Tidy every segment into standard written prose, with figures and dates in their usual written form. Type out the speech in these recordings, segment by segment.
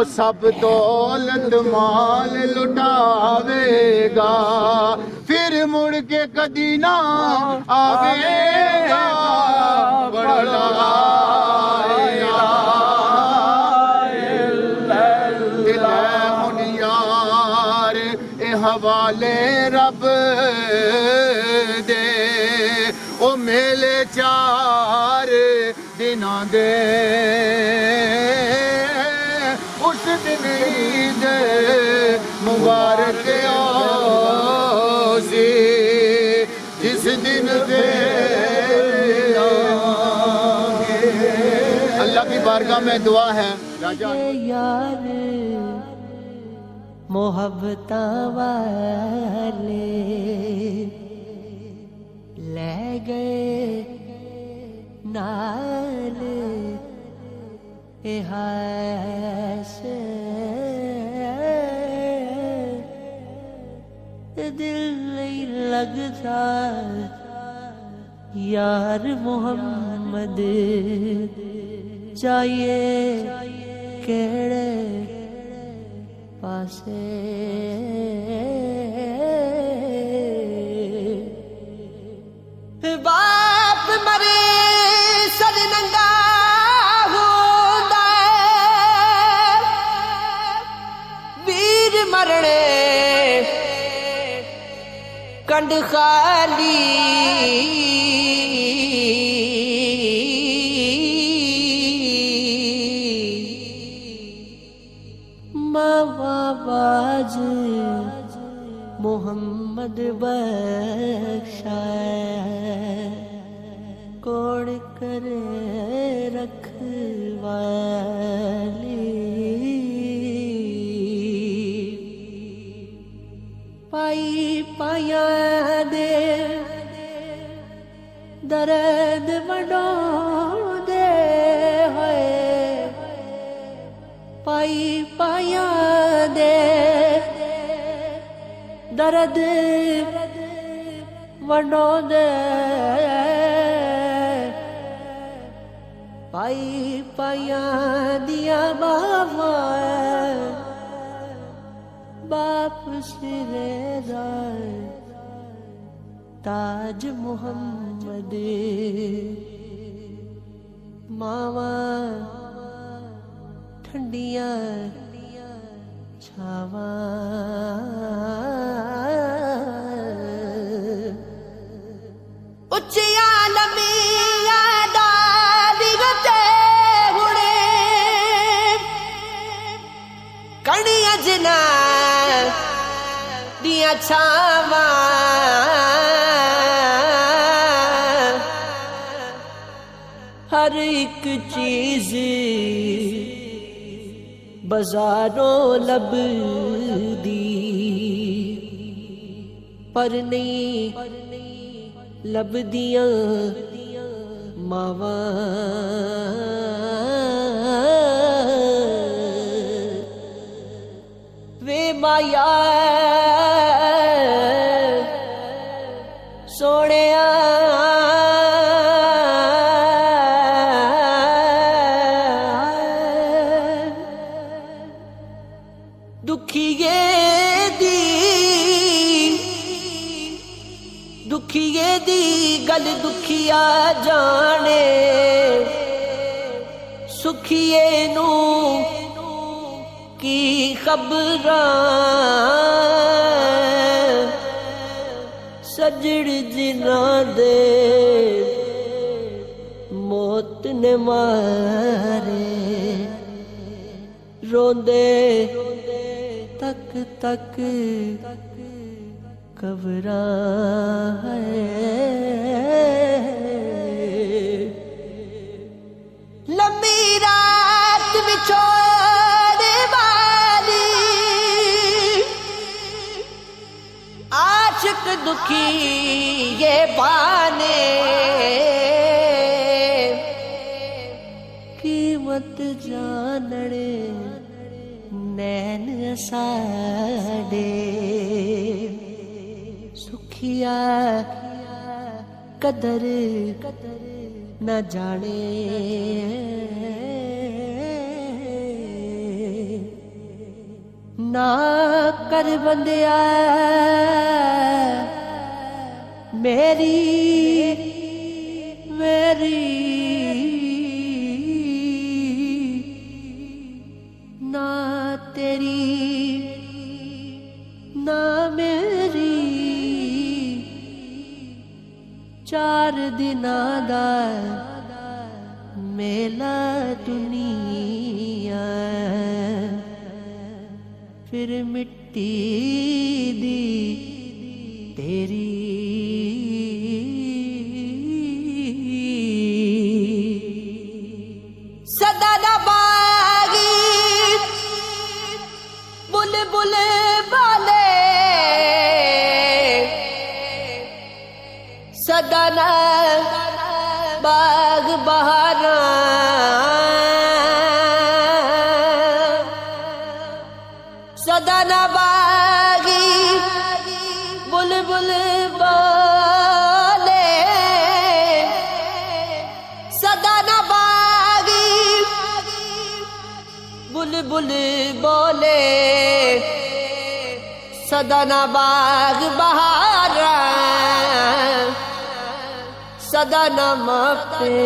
वो सब दौलत माल लुटावेगा, फिर मुड़ के कदी ना आवेगा। बड़ा यार ए हवाले रब दे, ओ मेले 4 दिना दे, उस दिन ईद मुबारक सी, जिस दिन दे अल्लाह की बारगाह में दुआ है राजा यार मोहब्बता वाले ले गए नाल से, दिल नहीं लगता यार मोहम्मद चाहिए केड़े पासे। बाप मरे सर नंगा होंदा, वीर मरने कंड खाली। बाज मोहम्मद बख्शा कोड़ कर रखवाली, पाई पाया दे दर्द वडो दे होए, पाई पाया दे दर्द वडो दे, पाई पाया दिया बाबा बाप सिरेदार ताज मोहम्मद मावा ठंडिया छावा। उच्चिया लमिया डाली गते हुणे कणिया जना दिया छावा। हर एक चीज बाजारों लब दी, पर नहीं लब दिया मावा। वे माया सोने दुखिए दी गल दुखिया जाने, सुखिए नू की खबरां। सजड़ जिना दे मौत ने मारे, रोंदे तक तक कबरां है। लंबी रात बिछोड़ वाली आशिक दुखी ये बाने, कीमत जानड़े नैन साड़े। सुखिया कदर न जाने, ना कर बंदिया मेरी मेरी ना तेरी ना मेरी चार दिनां दा मेला दुनिया फिर मिट्टी दी तेरी सदा ना बागी बुलबुल बोले सदा ना बाग बहारा सदा ना बागी बुलबुल बोले सदा ना बागी बुलबुल बोले सदा ना बाग बहारा सदा न मापे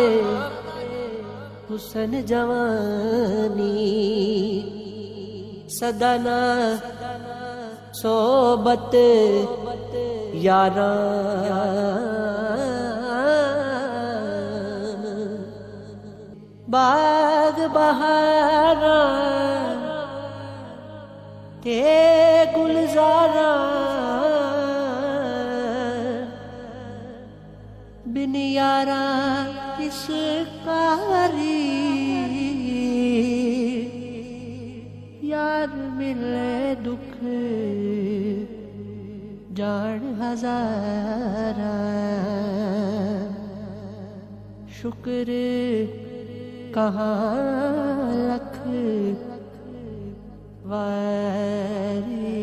हुसन जवानी सदा न सोबत यारा बाग बहारा ते गुलजारा बिन यारा किस कारी यार मिले दुख जान हजारा शुक्र कहाँ लख वारी।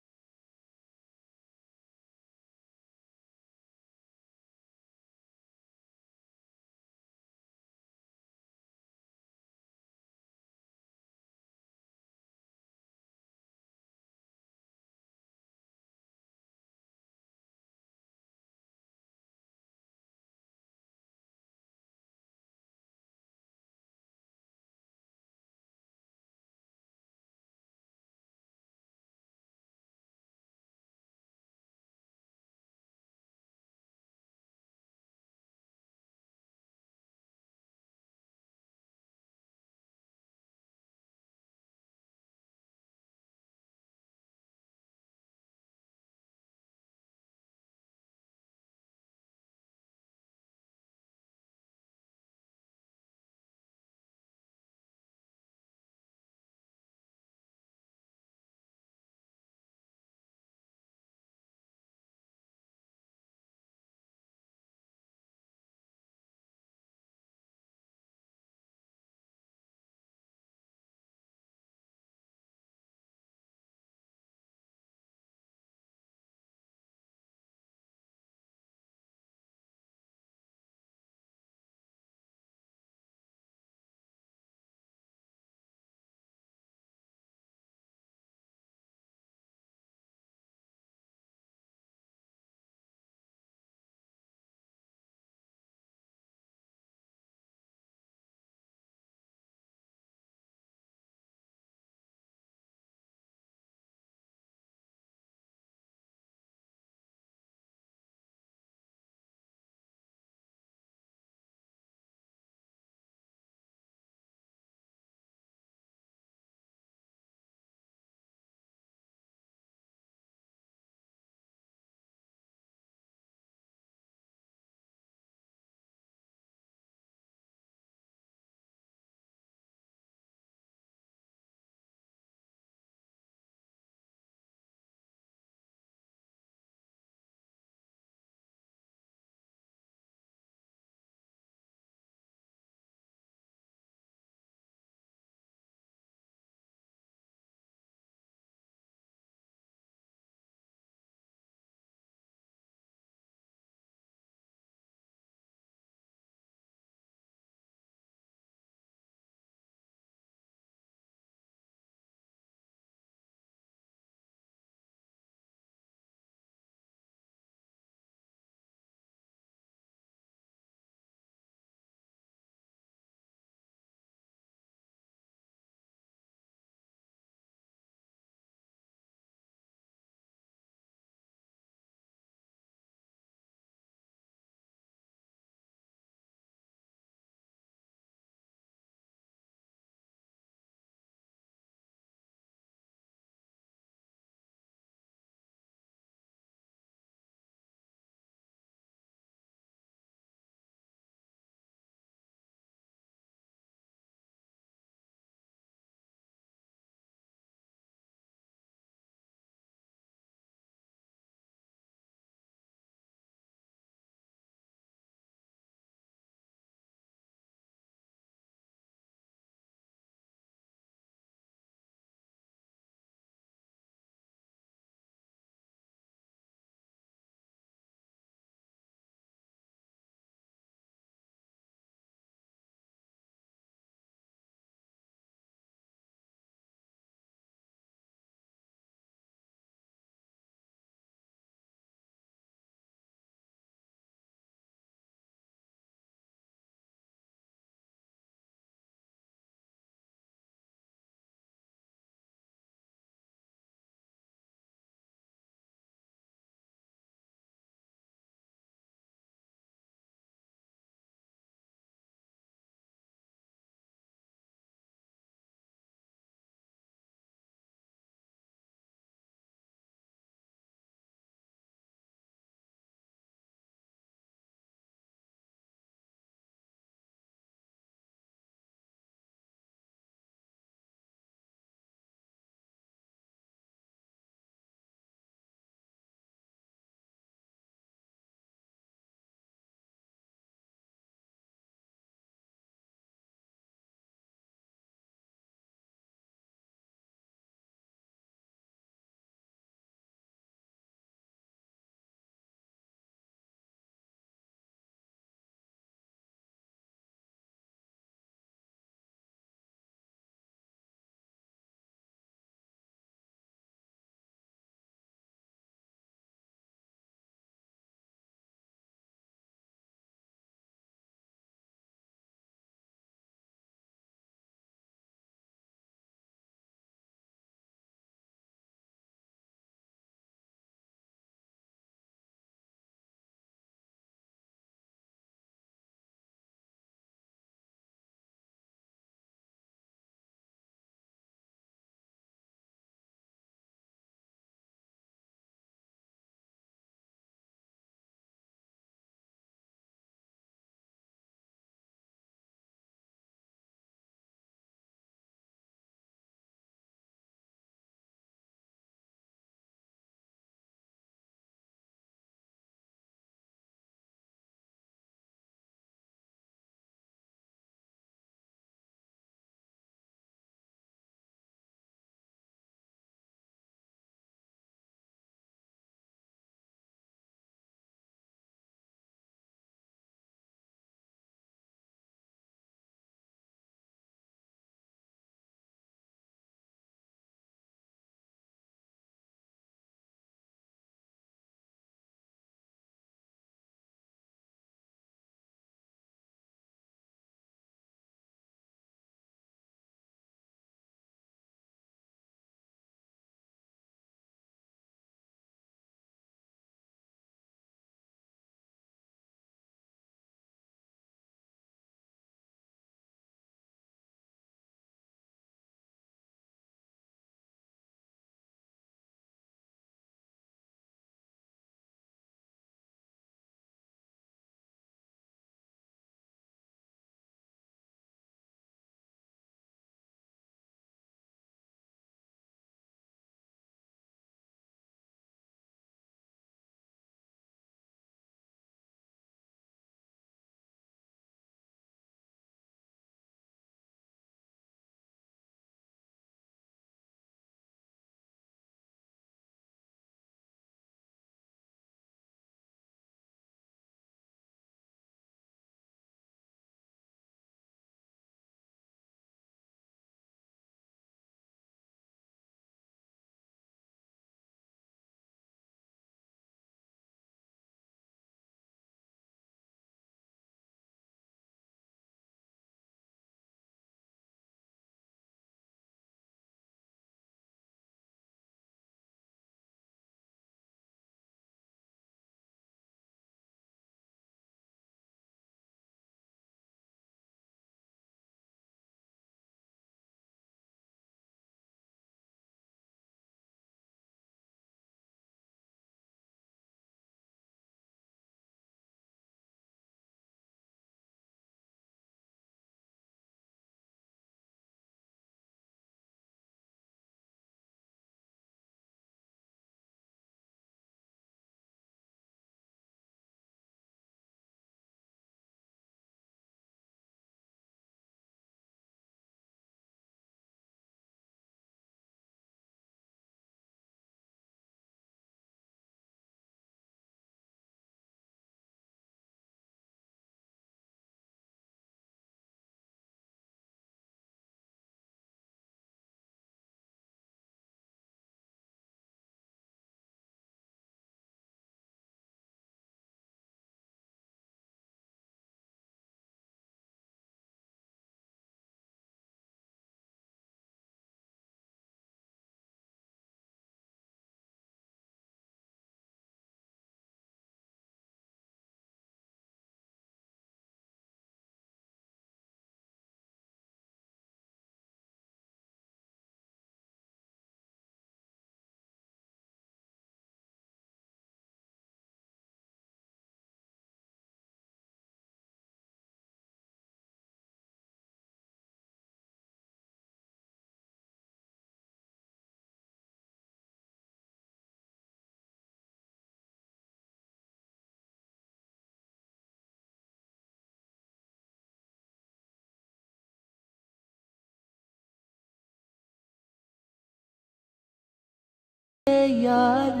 यार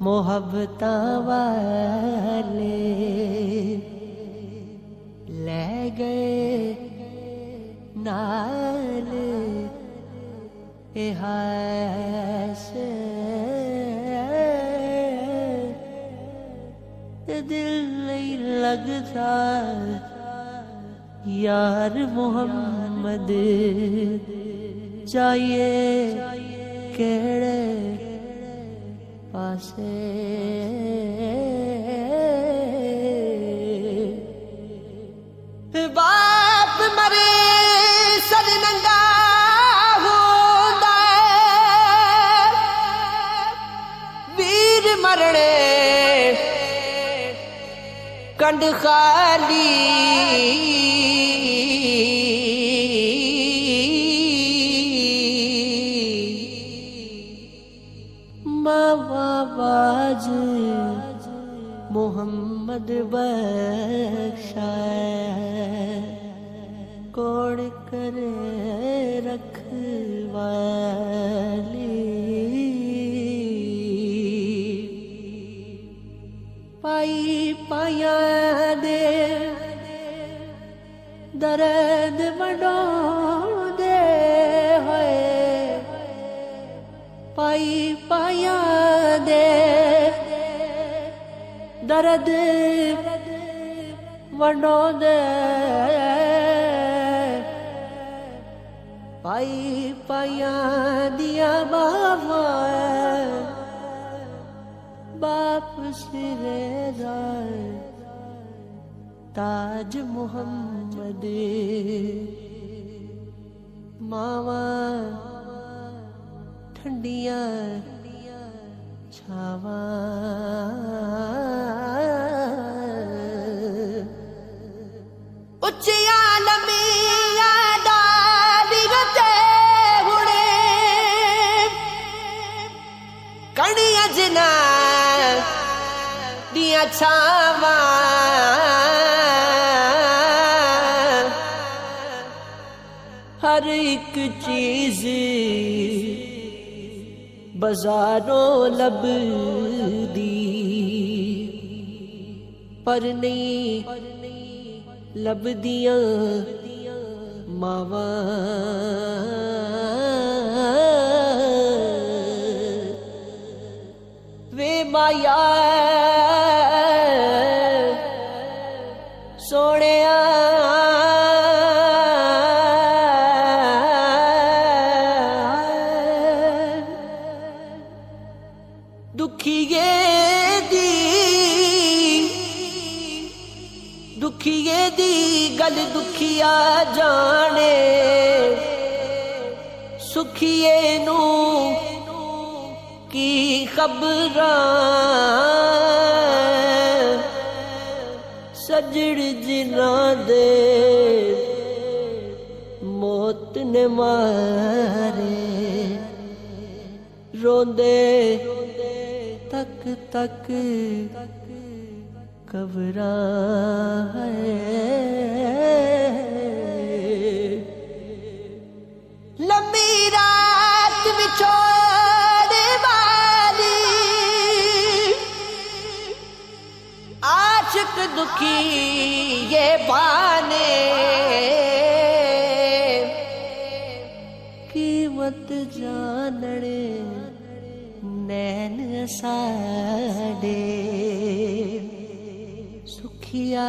मोहब्बतां वाले ले गए नाल से दिल नहीं लगता यार मोहम्मद चाहिए केड़े पासे बाप मरे सर नंगा होंदा वीर मरणे कंड खाली बाज मोहम्मद बख्शा कौन करे रखवाली पाई पाया दे दर्द वडो दे होए पाई पाया दे दर्द वडो दे पाई पाया दिया बाबा बाप सिरेदार ताज मोहम्मद मावा ठंडिया छावा उच्चिया लमिया डाली रते हुणे कणिया जना दिया छावा हर एक चीज बाजारों लभदी पर नहीं लभदियां मावा वे माया सोनिया दुखिए दी गल दुखिया जाने सुखिए नू की खबरां सजड़ जिना दे मौत ने मारे रोंदे तक तक कब्रां है लंबी रात विछोड़ वाली आशिक दुखी ये बाने कीमत जानने नैन साडे सुखिया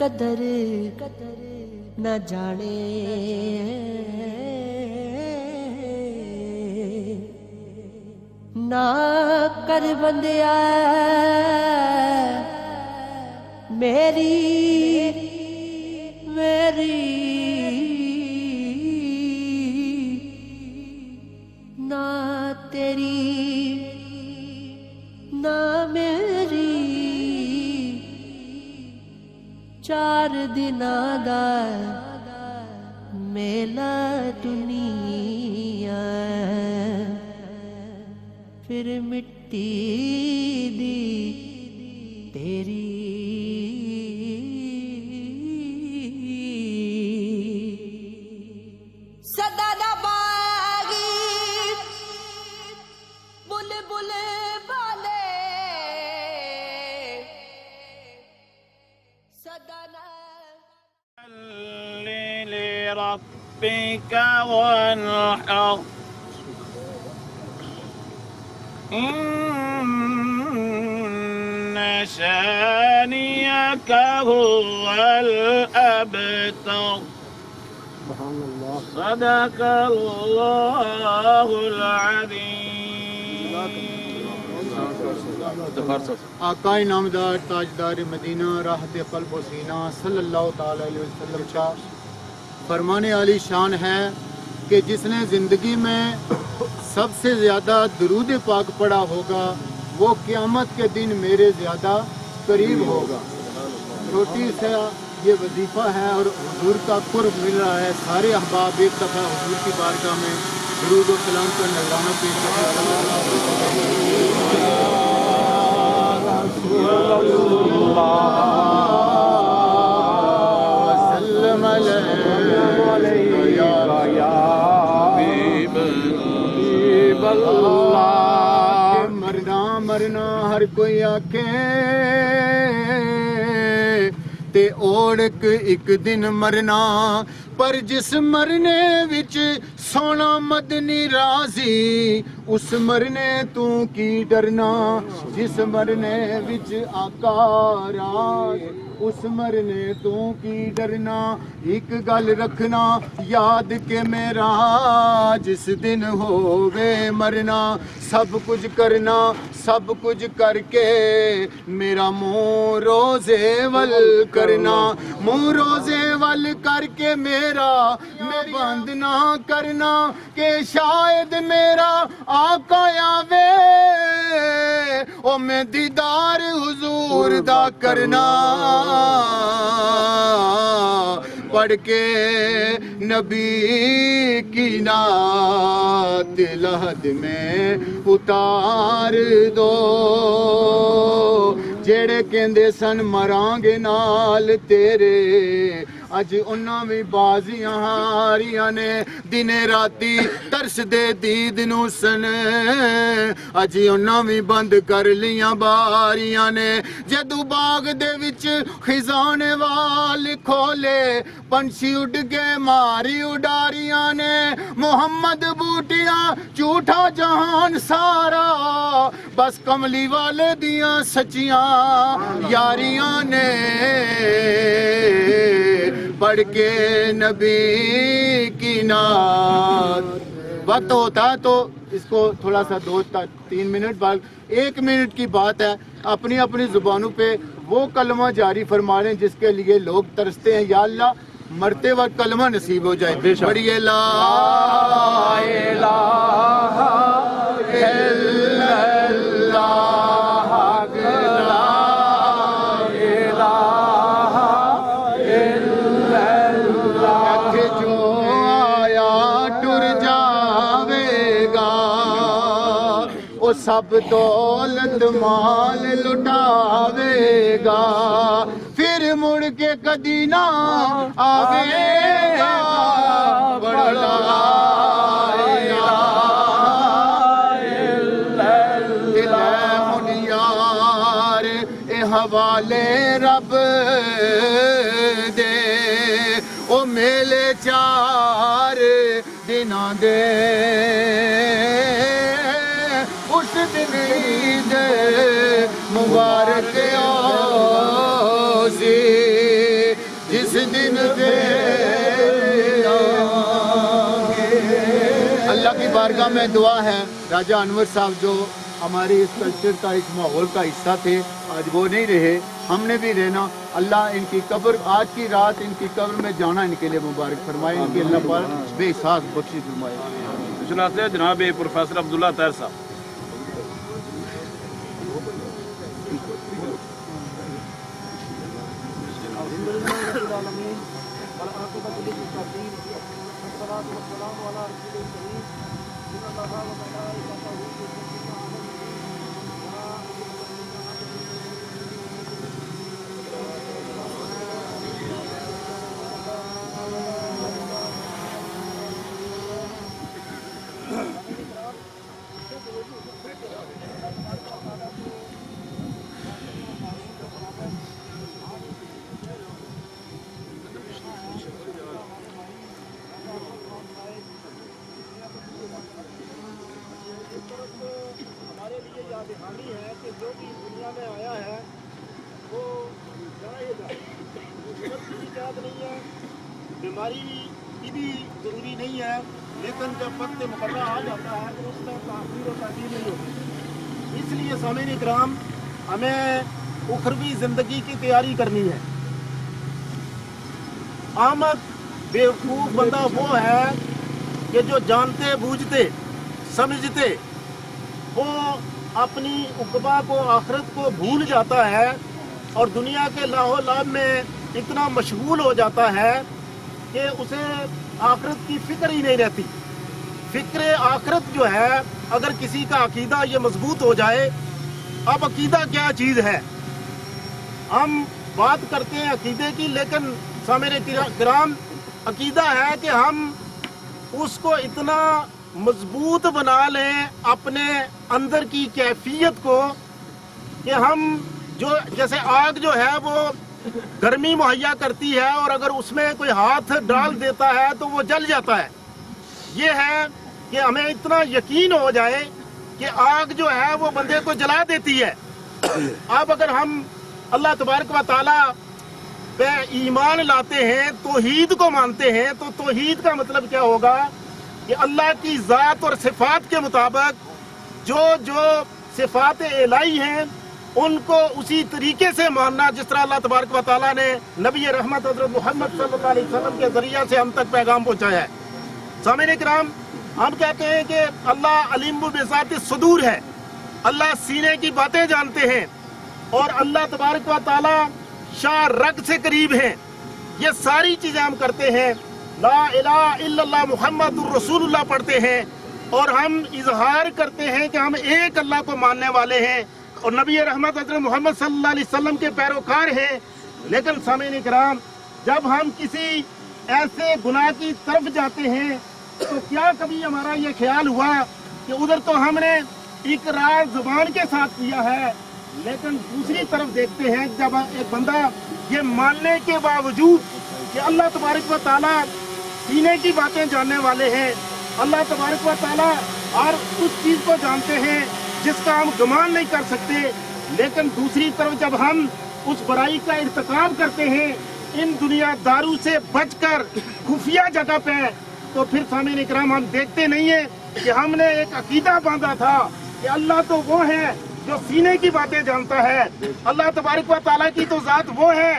कदर न जाने ना कर बंदिया मेरी मेरी ना तेरी ना मेरी चार दिनां दा मेला दुनिया फिर मिट्टी दी तेरी सदा दा बागी لربك وانحر إن شانئك هو الأبتر صدق الله العظيم आका नामदार ताजदार मदीना राहत क़ल्ब व सीना सल्लल्लाहु ताला अलैहि वसल्लम का फरमाने वाली शान है कि जिसने ज़िंदगी में सबसे ज़्यादा दुरूद पाक पढ़ा होगा वो क़यामत के दिन मेरे ज़्यादा करीब होगा। छोटी सा ये वजीफ़ा है और हुजूर का कुर्ब मिल रहा है। सारे अहबाब एक दफ़ा हुजूर की बारगाह में दुरूद व सलाम का नज़राना पेश मरना मरना हर कोई आखे ते ओढ़क एक दिन मरना पर जिस मरने विच सोना मदनी राजी उस मरने तू की डरना जिस मरने विच आका राज उस मरने तू की डरना। एक गल रखना याद के मेरा जिस दिन होवे मरना सब कुछ करना सब कुछ करके मेरा मुँह रोजे वल करना मुँह रोजे वल करके मेरा मैं बंद ना करना के शायद मेरा आका आवे ओ मैं दीदार हुजूर दा करना पढ़ के नबी की नात लहद में उतार दो जेड़े कहंदे सन मरांगे नाल तेरे अज उन्हां भी बाजियां हारियां ने दिने राती तरस दे दीद नूं सन अज उन्हां भी बंद कर लियां बारियां ने जदू बाग दे विच खिजाने वाल खोले पंछी उड़ गए मारी उडारियां ने मोहम्मद बूटियां झूठा जहान सारा बस कमली वाले दियां सच्चियां यारियां ने पढ़ के नबी की नात। वक्त होता है तो इसको थोड़ा सा 2-3 मिनट बाद 1 मिनट की बात है अपनी अपनी जुबानों पे वो कलमा जारी फरमा लें जिसके लिए लोग तरसते हैं। या अल्लाह मरते वक्त कलमा नसीब हो जाए। पढ़िए ला इलाहा इल्लल्लाह जो आया टुर जावेगा ओ सब दौलत माल लुटावेगा फिर मुड़ के कदी ना आवेगा बड़ा मुनियार ए हवाले रब दे ओ मेले 4 दिना दे उस दिन ईद मुबारक सी जिस दिन पे अल्लाह की बारगाह में दुआ है राजा अनवर साहब जो हमारे इस कल्चर का इस माहौल का हिस्सा थे आज वो नहीं रहे हमने भी रहना अल्लाह इनकी कब्र आज की रात इनकी कब्र में जाना इनके लिए मुबारक फरमाए इनकी अल्लाह पर बेहिसाब बख्शी फरमाए। जनाब प्रोफेसर अब्दुल्ला ताहिर साहब इलाज नहीं है, बीमारी भी ज़रूरी नहीं है, लेकिन जब वक्त मुकर्रर आ जाता है तो उसमें ताख़ीर और ताज़ीर नहीं होती। इसलिए सामीन इकराम, हमें उखरवी ज़िंदगी की तैयारी करनी है। आमद बेवकूफ़ बंदा वो है कि जो जानते बूझते समझते वो अपनी उक़बा को, आखिरत को भूल जाता है और दुनिया के लाहो लाभ में इतना मशगूल हो जाता है कि उसे आखिरत की फिक्र ही नहीं रहती। फिक्र आखिरत जो है, अगर किसी का अकीदा ये मजबूत हो जाए, अब अकीदा क्या चीज़ है, हम बात करते हैं अकीदे की, लेकिन सामने किराम अकीदा है कि हम उसको इतना मजबूत बना लें अपने अंदर की कैफियत को कि हम जो, जैसे आग जो है वो गर्मी मुहैया करती है और अगर उसमें कोई हाथ डाल देता है तो वो जल जाता है। ये है कि हमें इतना यकीन हो जाए कि आग जो है वो बंदे को जला देती है। अब अगर हम अल्लाह तबारक व तआला पे ईमान लाते हैं, तौहीद को मानते हैं, तो तौहीद का मतलब क्या होगा कि अल्लाह की ज़ात और सिफात के मुताबिक जो जो सिफात इलाही हैं उनको उसी तरीके से मानना जिस तरह अल्लाह तबारक व तआला ने नबी रहमत हज़रत मोहम्मद सल्लल्लाहु अलैहि वसल्लम के जरिया से हम तक पैगाम पहुंचाया है। सामीन किराम, हम कहते हैं कि अल्लाह अलीम बिज़ाति सुदूर है, अल्लाह सीने की बातें जानते हैं और अल्लाह तबारक व तआला शाह रग से करीब हैं। ये सारी चीजें हम करते हैं। ला इलाहा इल्लल्लाह मुहम्मदुर रसूलुल्लाह पढ़ते हैं और हम इजहार करते हैं कि हम एक अल्लाह को मानने वाले हैं और नबी रहमत हज़रत मोहम्मद सल्लल्लाहु अलैहि वसल्लम के पैरोकार हैं। लेकिन सामीन इकराम, जब हम किसी ऐसे गुनाह की तरफ जाते हैं तो क्या कभी हमारा ये ख्याल हुआ कि उधर तो हमने इकरार जुबान के साथ किया है, लेकिन दूसरी तरफ देखते हैं जब एक बंदा ये मानने के बावजूद कि अल्लाह तबारक व तआला सीने की बातें जानने वाले हैं, अल्लाह तबारक व तआला और उस चीज़ को जानते हैं जिसका हम गुमान नहीं कर सकते, लेकिन दूसरी तरफ जब हम उस बुराई का इर्तिकाब करते हैं इन दुनियादारों से बचकर खुफिया जगह पे, तो फिर सामीन इकराम हम देखते नहीं है कि हमने एक अकीदा बांधा था कि अल्लाह तो वो है जो सीने की बातें जानता है, अल्लाह तबारक व तआला की तो ज़ात वो है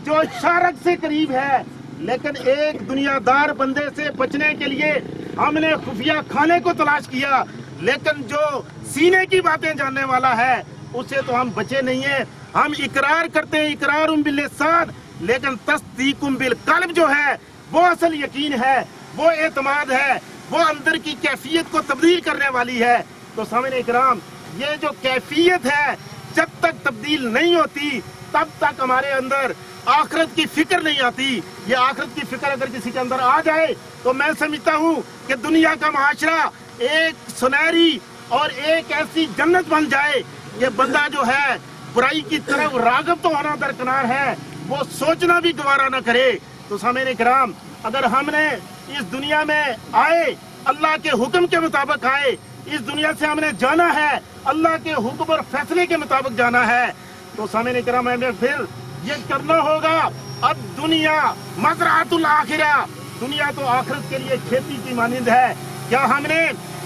जो शारक से करीब है, लेकिन एक दुनियादार बंदे से बचने के लिए हमने खुफिया खाने को तलाश किया, लेकिन जो सीने की बातें जानने वाला है उससे तो हम बचे नहीं है। हम इकरार करते हैं, इकरारुम बिल लिसान, लेकिन तस्दीकुम बिल कल्ब जो है वो असल यकीन है, वो एतमाद है, वो अंदर की कैफियत को तब्दील करने वाली है। तो सामने इकराम, ये जो कैफियत है जब तक तब्दील नहीं होती तब तक हमारे अंदर आखिरत की फिक्र नहीं आती। ये आखिरत की फिक्र अगर किसी के अंदर आ जाए तो मैं समझता हूँ कि दुनिया का माशरा एक सुनहरी और एक ऐसी जन्नत बन जाए कि बंदा जो है बुराई की तरफ राग़िब तो होना दरकिनार है, वो सोचना भी गवारा न करे। तो सामने किराम, अगर हमने इस दुनिया में आए अल्लाह के हुक्म के मुताबिक आए, इस दुनिया से हमने जाना है अल्लाह के हुक्म और फैसले के मुताबिक जाना है, तो सामने किराम हमें फिर ये करना होगा। अब दुनिया मज़राअतुल आखिरा, दुनिया तो आखिरत के लिए खेती की मानिंद है। क्या हमने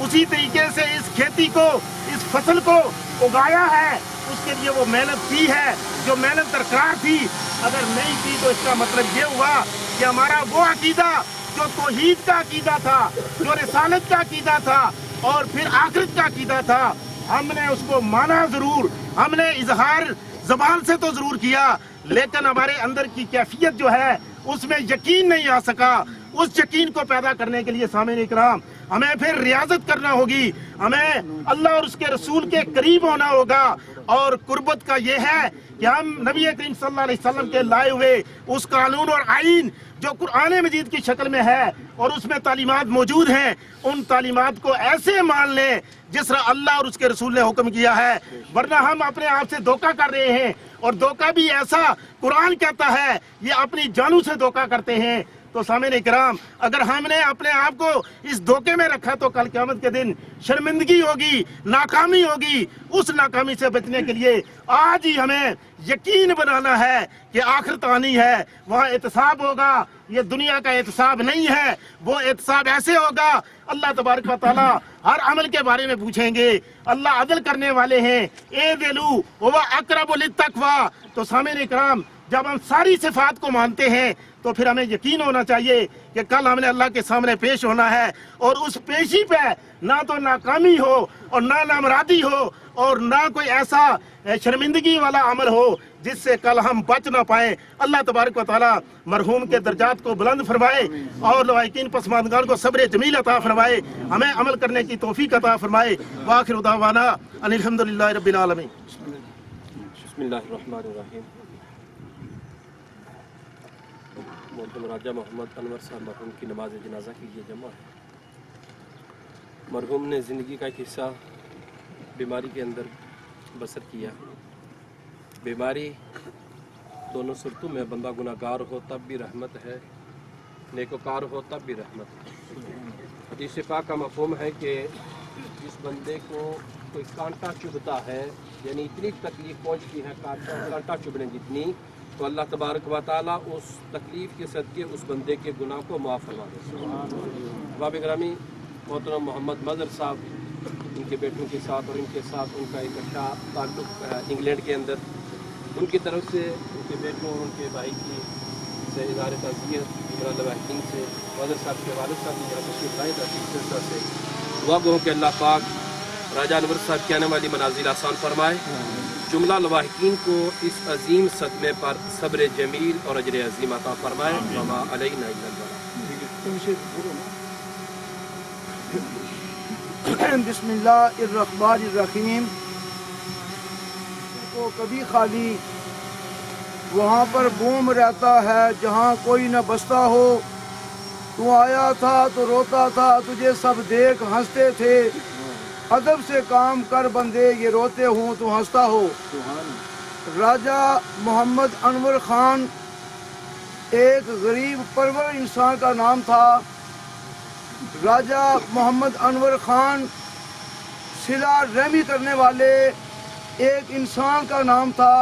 उसी तरीके से इस खेती को, इस फसल को उगाया है? उसके लिए वो मेहनत की है जो मेहनत दरकार थी। अगर नहीं की तो इसका मतलब ये हुआ कि हमारा वो अकीदा जो तौहीद का अकीदा था, जो रिसालत का अकीदा था और फिर आखिरत का अकीदा था, हमने उसको माना जरूर, हमने इजहार ज़बान से तो जरूर किया, लेकिन हमारे अंदर की कैफियत जो है उसमें यकीन नहीं आ सका। उस यकीन को पैदा करने के लिए सामने इकराम हमें फिर रियाजत करना होगी, हमें अल्लाह और उसके रसूल के करीब होना होगा। और कुर्बत का ये है कि हम नबी करीम सल्लल्लाहु अलैहि वसल्लम के लाए हुए उस कानून और आइन जो कुरान मजीद की शक्ल में है और उसमें तालीमात मौजूद हैं, उन तालीमात को ऐसे मान लें जिस तरह अल्लाह और उसके रसूल ने हुक्म किया है। वरना हम अपने आप से धोखा कर रहे हैं, और धोखा भी ऐसा कुरान कहता है, ये अपनी जानों से धोखा करते हैं। तो सामने इकराम अगर हमने अपने आप को इस धोखे में रखा तो कल क़यामत के दिन शर्मिंदगी होगी, नाकामी होगी। उस नाकामी से बचने के लिए आज ही हमें यकीन बनाना है कि आखिरत आनी है, वहाँ एहतसाब होगा। ये दुनिया का एहतसाब नहीं है, वो एहतसाब ऐसे होगा अल्लाह तबारक व तआला हर अमल के बारे में पूछेंगे। अल्लाह अदल करने वाले हैं। ए दिलू व अक़रबु लित्तक़वा। तो सामने इकराम जब हम सारी सिफात को मानते हैं तो फिर हमें यकीन होना चाहिए कि कल हमने अल्लाह के सामने पेश होना है और उस पेशी पे ना तो नाकामी हो और ना नामरादी हो और ना कोई ऐसा शर्मिंदगी वाला अमल हो जिससे कल हम बच ना पाए। अल्लाह तबारक व तआला मरहूम के दर्जात को बुलंद फरमाए और लवाकिन पसमानदान को सब्र जमील अता फरमाए, हमें अमल करने की तौफीक अता फरमाए। वाखिर दावाना अल्हम्दुलिल्लाहि रब्बिल आलमीन। बिस्मिल्लाहिर्रहमानिर्रहीम। मोहतरम राजा मोहम्मद अनवर साहब मरहूम की नमाज जनाजा की ये जमा है। मरहूम ने ज़िंदगी का एक हिस्सा बीमारी के अंदर बसर किया। बीमारी दोनों सूरतों में, बंदा गुनाहगार हो तब भी रहमत है, नेकोकार हो तब भी रहमत है। हदीस पाक का मफ़हूम है कि जिस बंदे को कोई कांटा चुभता है, यानी इतनी तकलीफ़ पहुँचती है कांटा चुभने जितनी, तो अल्लाह तबारक व तआला उस तकलीफ़ के सदके उस बंदे के गुनाह को माफ़ फरमा देते। बाब ग्रामी मोहतरम मोहम्मद मज़हर साहब, इनके बेटों के साथ और इनके साथ उनका एक अच्छा ताल्लुक़ इंग्लैंड के अंदर, उनकी तरफ से उनके बेटों और उनके भाई की से इज़हार ताज़ियत से मज़हर साहब के वालिद साहब की यहाँ तशरीफ़ लाए थे से दुआ गो कि अल्लाह पाक राजा अनवर साहब की आने वाली मनाजिल आसान फरमाए। जुमला लवाहिकीन को इस अजीम सदमे पर सब्र जमील और अजर अजीम अता फरमाए। वमा अलैना इल्लल बलाग। बिस्मिल्लाहिर्रहमानिर्रहीम। तो कभी खाली वहाँ पर बूम रहता है जहाँ कोई न बसता हो। तू आया था तो रोता था, तुझे सब देख हंसते थे। अदब से काम कर बंदे, ये रोते हूँ तो हंसता हो। राजा मोहम्मद अनवर खान एक गरीब परवर इंसान का नाम था। राजा मोहम्मद अनवर खान सिला रहमी करने वाले एक इंसान का नाम था।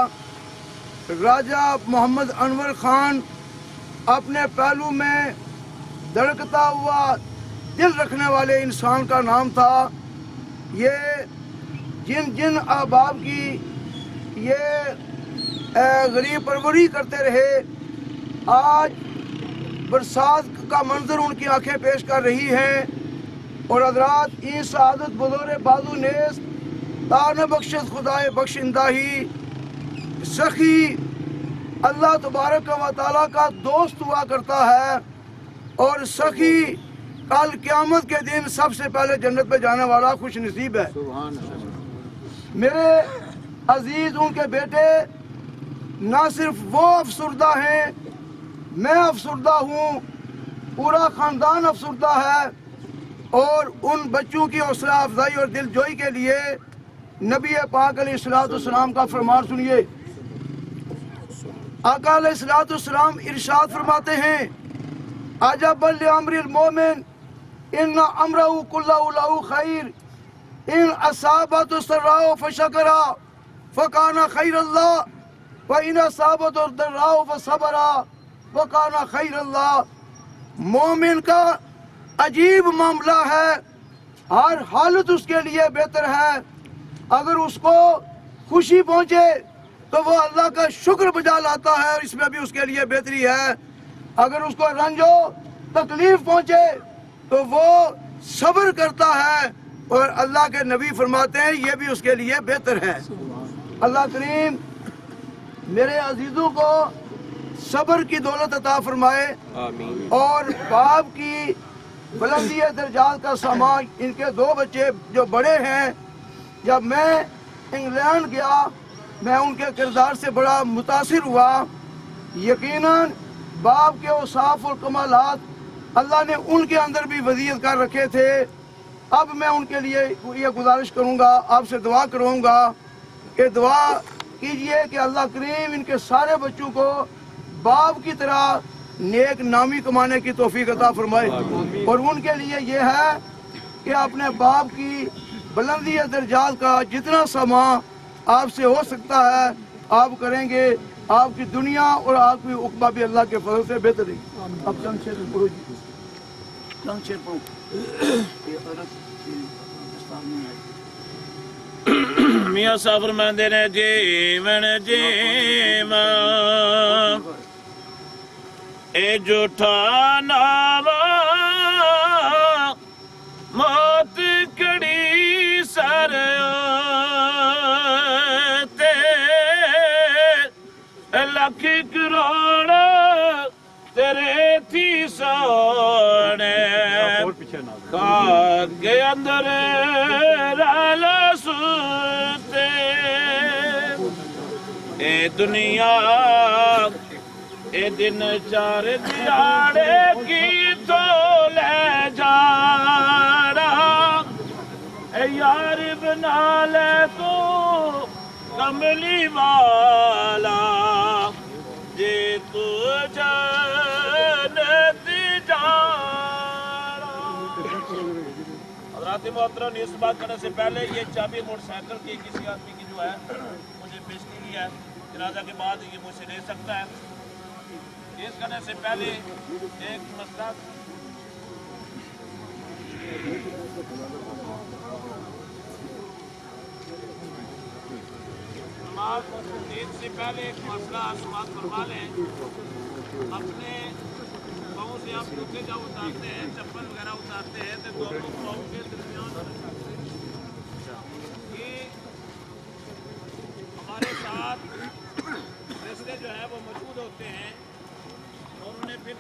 राजा मोहम्मद अनवर खान अपने पहलू में धड़कता हुआ दिल रखने वाले इंसान का नाम था। ये जिन जिन अहबाब की ये गरीब परवरी करते रहे, आज बरसात का मंजर उनकी आंखें पेश कर रही हैं। और हज़रात ई सआदत बज़ोर बाजू नेस तान बख्शत खुदाए बख्शिंदा ही सखी अल्लाह तबारक व तआला का दोस्त हुआ करता है। और सखी कल क़यामत के दिन सबसे पहले जन्नत में जाने वाला खुश नसीब है। मेरे अजीज उनके बेटे ना सिर्फ वो अफसरदा हैं, मैं अफसरदा हूँ, पूरा ख़ानदान अफसरदा है। और उन बच्चों की हौसला अफजाई और दिलजोई के लिए नबी पाक अलैहिस्सलाम का फरमान सुनिए। आका अलैहिस्सलाम इरशाद फरमाते हैं, अजबल लिअम्रिल मोमिन इन्ना अम्रहु कुल्लहु लहु खैर इन असाबतु सर्राउ फशकरा फकाना खैरल्लाह व इन असाबतु दर्राउ फसबरा फकाना खैरल्लाह। मोमिन का अजीब मामला है, हर हालत उसके लिए बेहतर है। अगर उसको खुशी पहुंचे तो वो अल्लाह का शुक्र बजा लाता है और इसमें भी उसके लिए बेहतरी है। अगर उसको रंजो तकलीफ पहुंचे तो वो सब्र करता है और अल्लाह के नबी फरमाते हैं ये भी उसके लिए बेहतर है। अल्लाह करीम मेरे अजीजों को सब्र की दौलत अता फरमाए आमीन। और बाप की बुलंदी दर्जात का सामान। इनके दो बच्चे जो बड़े हैं, जब मैं इंग्लैंड गया मैं उनके किरदार से बड़ा मुतासिर हुआ। यकीनन बाप के औसाफ और कमालात अल्लाह ने उनके अंदर भी वज़ीयत कर रखे थे। अब मैं उनके लिए ये गुजारिश करूँगा, आपसे दुआ करूँगा कि दुआ कीजिए कि अल्लाह करीम इनके सारे बच्चों को बाप की तरह नेक नामी कमाने की तौफीक अता फरमाए। और उनके लिए ये है कि अपने बाप की बुलंदी दर्जात का जितना समा आपसे हो सकता है आप करेंगे। आपकी दुनिया और आपकी उक़बा भी अल्लाह के फजल से बेहतर है। अब चंद शेर पढ़ो जी, चंद शेर पढ़ो। मियाँ साहब फरमाते ने जीवन जीवा ए झूठा नावा मौत कड़ी सर ते लख करोड़ तेरे थी सोने खाक के अंदर राला सुते ए दुनिया ए दिन चार दिहाड़े की तो ले जा ए यार बना ले तू कमली वाला जे तू जन्नत जाना। हज़रात मोहतरम, इस बात करने से पहले ये चाबी मोटरसाइकिल की किसी आदमी की जो है मुझे पेश की गई है, जनाजा के बाद ये मुझसे ले सकता है। इस करने से पहले एक मसला ईद से पहले एक मसला समाप्त करवा लें। अपने पाँव से आप जूते जब उतारते हैं, चप्पल वगैरह उतारते हैं तो दोनों पाँव के दरमियान ये हमारे साथ रिश्ते जो है वो मौजूद होते हैं और उन्हें फिर